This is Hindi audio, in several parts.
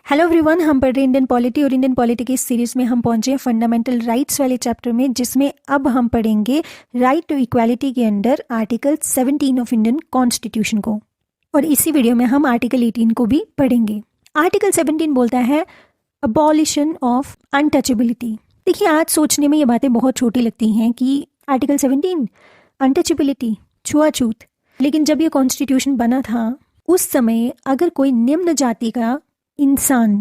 हेलो एवरीवन, हम पढ़ रहे हैं इंडियन पॉलिटी और इंडियन पॉलिटी की इस सीरीज में हम पहुंचे हैं फंडामेंटल राइट्स वाले चैप्टर में, जिसमें अब हम पढ़ेंगे राइट टू इक्वालिटी के under article 17 of Indian constitution को। और इसी वीडियो में हम आर्टिकल 18 को भी पढ़ेंगे। आर्टिकल 17 बोलता है अबॉलिशन ऑफ अनटचेबिलिटी। देखिए, आज सोचने में ये बातें बहुत छोटी लगती हैं कि आर्टिकल 17 अनटचेबिलिटी, छुआछूत, लेकिन जब ये कॉन्स्टिट्यूशन बना था उस समय अगर कोई निम्न जाति का इंसान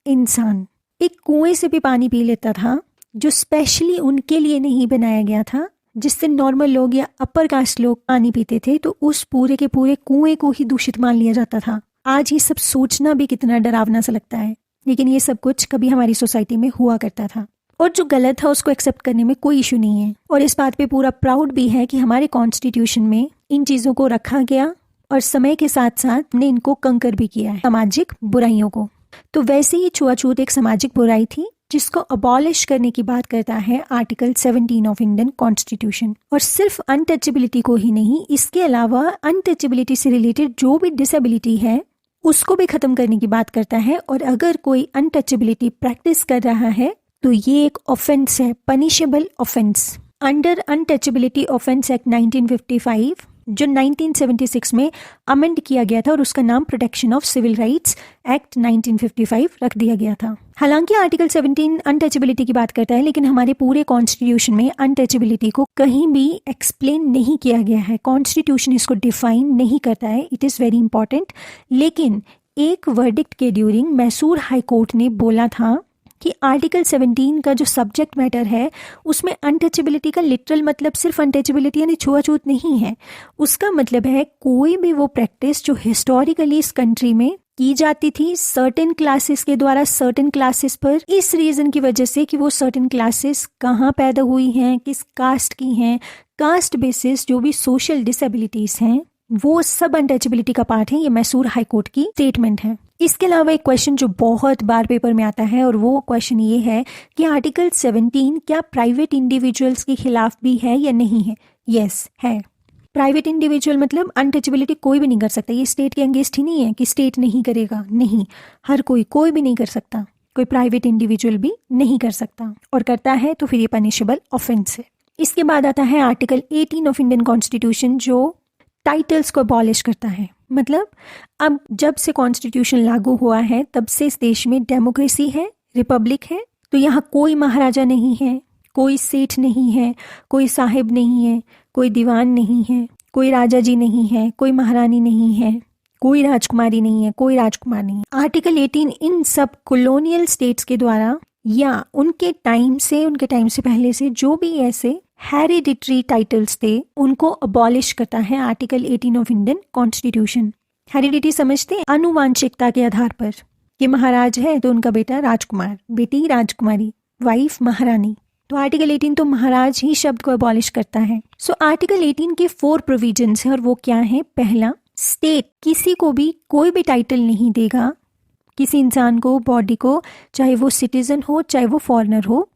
इंसान एक कुएं से भी पानी पी लेता था जो स्पेशली उनके लिए नहीं बनाया गया था, जिससे नॉर्मल लोग या अपर कास्ट लोग पानी पीते थे, तो उस पूरे के पूरे कुएं को ही दूषित मान लिया जाता था। आज ये सब सोचना भी कितना डरावना सा लगता है, लेकिन ये सब कुछ कभी हमारी सोसाइटी में हुआ करता था और जो गलत था उसको एक्सेप्ट करने में कोई इशू नहीं है। और इस बात पे पूरा प्राउड भी है कि हमारे कॉन्स्टिट्यूशन में इन चीज़ों को रखा गया और समय के साथ साथ हमने इनको कंकर भी किया है, सामाजिक बुराइयों को। तो वैसे ही छुआछूत एक सामाजिक बुराई थी जिसको अबॉलिश करने की बात करता है आर्टिकल 17 ऑफ इंडियन कॉन्स्टिट्यूशन। और सिर्फ अनटचेबिलिटी को ही नहीं, इसके अलावा अनटचेबिलिटी से रिलेटेड जो भी डिसेबिलिटी है उसको भी खत्म करने की बात करता है। और अगर कोई अनटचेबिलिटी प्रैक्टिस कर रहा है तो ये एक ऑफेंस है, punishable offence under untouchability offence act 1955, जो 1976 में अमेंड किया गया था और उसका नाम protection of civil rights act 1955 रख दिया गया था। हालांकि आर्टिकल 17 अनटचेबिलिटी की बात करता है, लेकिन हमारे पूरे कॉन्स्टिट्यूशन में अनटचेबिलिटी को कहीं भी एक्सप्लेन नहीं किया गया है। कॉन्स्टिट्यूशन इसको डिफाइन नहीं करता है, इट इज़ वेरी इंपॉर्टेंट। लेकिन एक वर्डिक्ट के ड्यूरिंग मैसूर हाई कोर्ट ने बोला था कि आर्टिकल 17 का जो सब्जेक्ट मैटर है उसमें अनटचेबिलिटी का लिटरल मतलब सिर्फ अनटचेबिलिटी यानी छुआछूत नहीं है। उसका मतलब है कोई भी वो प्रैक्टिस जो हिस्टोरिकली इस कंट्री में की जाती थी सर्टेन क्लासेस के द्वारा सर्टेन क्लासेस पर, इस रीजन की वजह से कि वो सर्टेन क्लासेस कहाँ पैदा हुई हैं, किस कास्ट की हैं, कास्ट बेसिस जो भी सोशल डिसेबिलिटीज हैं वो सब अनटचेबिलिटी का पार्ट है। ये मैसूर हाई कोर्ट की स्टेटमेंट है। इसके अलावा एक क्वेश्चन जो बहुत बार पेपर में आता है और वो क्वेश्चन ये है कि आर्टिकल 17 क्या प्राइवेट इंडिविजुअल्स के खिलाफ भी है या नहीं है? यस, है। प्राइवेट इंडिविजुअल मतलब अनटचेबिलिटी कोई भी नहीं कर सकता। ये स्टेट के अगेंस्ट ही नहीं है कि स्टेट नहीं करेगा, नहीं, हर कोई भी नहीं कर सकता। कोई प्राइवेट इंडिविजुअल भी नहीं कर सकता, और करता है तो फिर ये पनिशेबल ऑफेंस है। इसके बाद आता है आर्टिकल 18 ऑफ इंडियन कॉन्स्टिट्यूशन, जो टाइटल्स को अबॉलिश करता है। मतलब अब जब से कॉन्स्टिट्यूशन लागू हुआ है तब से इस देश में डेमोक्रेसी है, रिपब्लिक है, तो यहाँ कोई महाराजा नहीं है, कोई सेठ नहीं है, कोई साहिब नहीं है, कोई दीवान नहीं है, कोई राजा जी नहीं है, कोई महारानी नहीं है, कोई राजकुमारी नहीं है, कोई राजकुमार नहीं है। आर्टिकल 18 इन सब कॉलोनियल स्टेट्स के द्वारा या उनके टाइम से पहले से जो भी ऐसे हेरिडिटरी टाइटल्स थे उनको अबॉलिश करता है article 18 of Indian constitution. Heredity समझते हैं? आनुवांशिकता के आधार पर कि महाराज है तो उनका बेटा राजकुमार, बेटी राजकुमारी, वाइफ महारानी। तो आर्टिकल 18 तो महाराज ही शब्द को अबॉलिश करता है। सो आर्टिकल 18 के 4 प्रोविजंस है और वो क्या है? पहला, स्टेट किसी को भी कोई भी टाइटल नहीं देगा, किसी इंसान को, बॉडी को, चाहे वो सिटीजन हो चाहे वो फॉरेनर हो,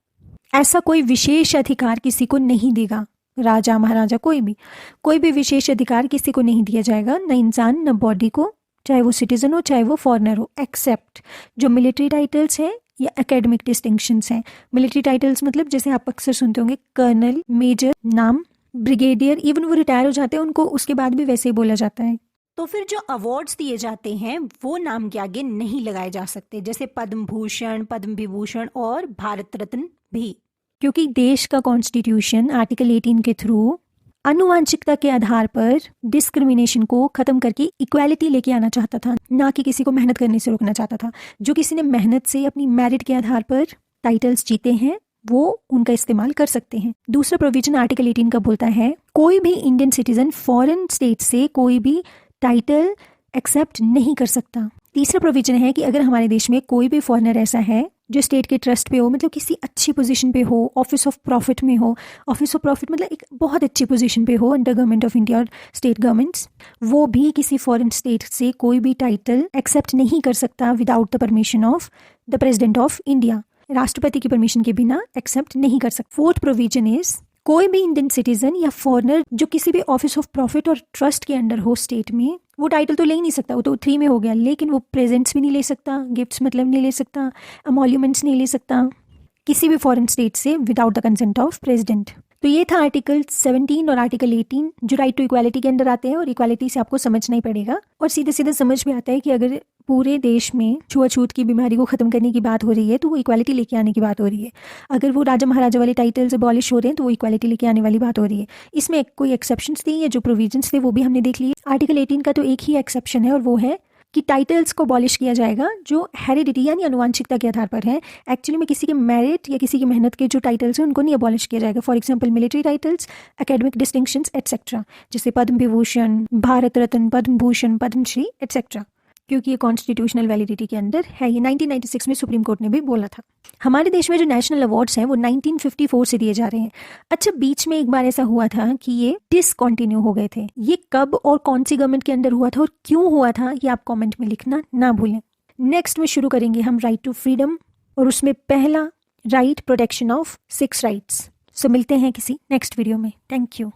ऐसा कोई विशेष अधिकार किसी को नहीं देगा। राजा महाराजा कोई भी विशेष अधिकार किसी को नहीं दिया जाएगा, न इंसान न बॉडी को, चाहे वो सिटीजन हो चाहे वो फॉरेनर हो, एक्सेप्ट जो मिलिट्री टाइटल्स हैं या एकेडमिक डिस्टिंक्शंस हैं। मिलिट्री टाइटल्स मतलब जैसे आप अक्सर सुनते होंगे कर्नल, मेजर, नाम, ब्रिगेडियर, इवन वो रिटायर हो जाते हैं उनको उसके बाद भी वैसे ही बोला जाता है। तो फिर जो अवार्ड्स दिए जाते हैं वो नाम के आगे नहीं लगाए जा सकते, जैसे पद्म भूषण, पद्म विभूषण और भारत रत्न भी, क्योंकि देश का कॉन्स्टिट्यूशन आर्टिकल 18 के थ्रू आनुवांशिकता के आधार पर डिस्क्रिमिनेशन को खत्म करके इक्वालिटी लेके आना चाहता था, ना कि किसी को मेहनत करने से रोकना चाहता था। जो किसी ने मेहनत से अपनी मेरिट के आधार पर टाइटल्स जीते हैं वो उनका इस्तेमाल कर सकते हैं। दूसरा प्रोविजन आर्टिकल 18 का बोलता है कोई भी इंडियन सिटीजन फॉरेन स्टेट से कोई भी टाइटल एक्सेप्ट नहीं कर सकता। तीसरा प्रोविजन है कि अगर हमारे देश में कोई भी फॉरेनर ऐसा है जो स्टेट के ट्रस्ट पे हो, मतलब किसी अच्छी पोजीशन पे हो, ऑफिस ऑफ प्रॉफिट में हो, ऑफिस ऑफ प्रॉफिट मतलब एक बहुत अच्छी पोजीशन पे हो अंडर गवर्नमेंट ऑफ इंडिया और स्टेट गवर्नमेंट्स, वो भी किसी फॉरेन स्टेट से कोई भी टाइटल एक्सेप्ट नहीं कर सकता without the permission of the president of India. राष्ट्रपति की परमिशन के बिना एक्सेप्ट नहीं कर सकता। फोर्थ प्रोविजन इज कोई भी इंडियन सिटीजन या फॉरेनर जो किसी भी ऑफिस ऑफ प्रॉफिट और ट्रस्ट के अंडर हो स्टेट में, वो टाइटल तो ले ही नहीं सकता, वो तो 3 में हो गया, लेकिन वो प्रेजेंट्स भी नहीं ले सकता, गिफ्ट्स मतलब नहीं ले सकता, एमोल्यूमेंट्स नहीं ले सकता किसी भी फॉरेन स्टेट से without the consent of president. तो ये था आर्टिकल 17 और आर्टिकल 18 जो राइट टू इक्वालिटी के अंदर आते हैं, और इक्वालिटी से आपको समझना ही पड़ेगा। और सीधे सीधे समझ में आता है कि अगर पूरे देश में छुआछूत की बीमारी को ख़त्म करने की बात हो रही है तो वो इक्वालिटी लेके आने की बात हो रही है। अगर वो राजा महाराजा वाले टाइटल्स अबॉलिश हो रहे हैं तो वो इक्वालिटी लेके आने वाली बात हो रही है। इसमें कोई एक्सेप्शंस थी या जो प्रोविजंस थे वो भी हमने देख लिए। आर्टिकल 18 का तो एक ही एक्सेप्शन है और वो है कि टाइटल्स को अबॉलिश किया जाएगा जो हेरिडिटी यानी आनुवांशिकता के आधार पर है। एक्चुअली में किसी के मेरिट या किसी की मेहनत के जो टाइटल्स हैं उनको नहीं अबॉलिश किया जाएगा। For example military titles, academic distinctions etcetera, जैसे पद्म विभूषण, भारत रत्न, पद्म भूषण, पद्मश्री एटसेट्रा, क्योंकि ये कॉन्स्टिट्यूशनल वैलिडिटी के अंदर है। ये 1996 में सुप्रीम कोर्ट ने भी बोला था। हमारे देश में जो नेशनल अवार्ड्स हैं वो 1954 से दिए जा रहे हैं। अच्छा, बीच में एक बार ऐसा हुआ था कि ये डिसकंटिन्यू हो गए थे। ये कब और कौन सी गवर्नमेंट के अंदर हुआ था और क्यों हुआ था, ये आप कमेंट में लिखना ना भूलें। नेक्स्ट में शुरू करेंगे हम राइट टू फ्रीडम, और उसमें पहला राइट प्रोटेक्शन ऑफ 6 राइट्स। सो मिलते हैं किसी नेक्स्ट वीडियो में। Thank you.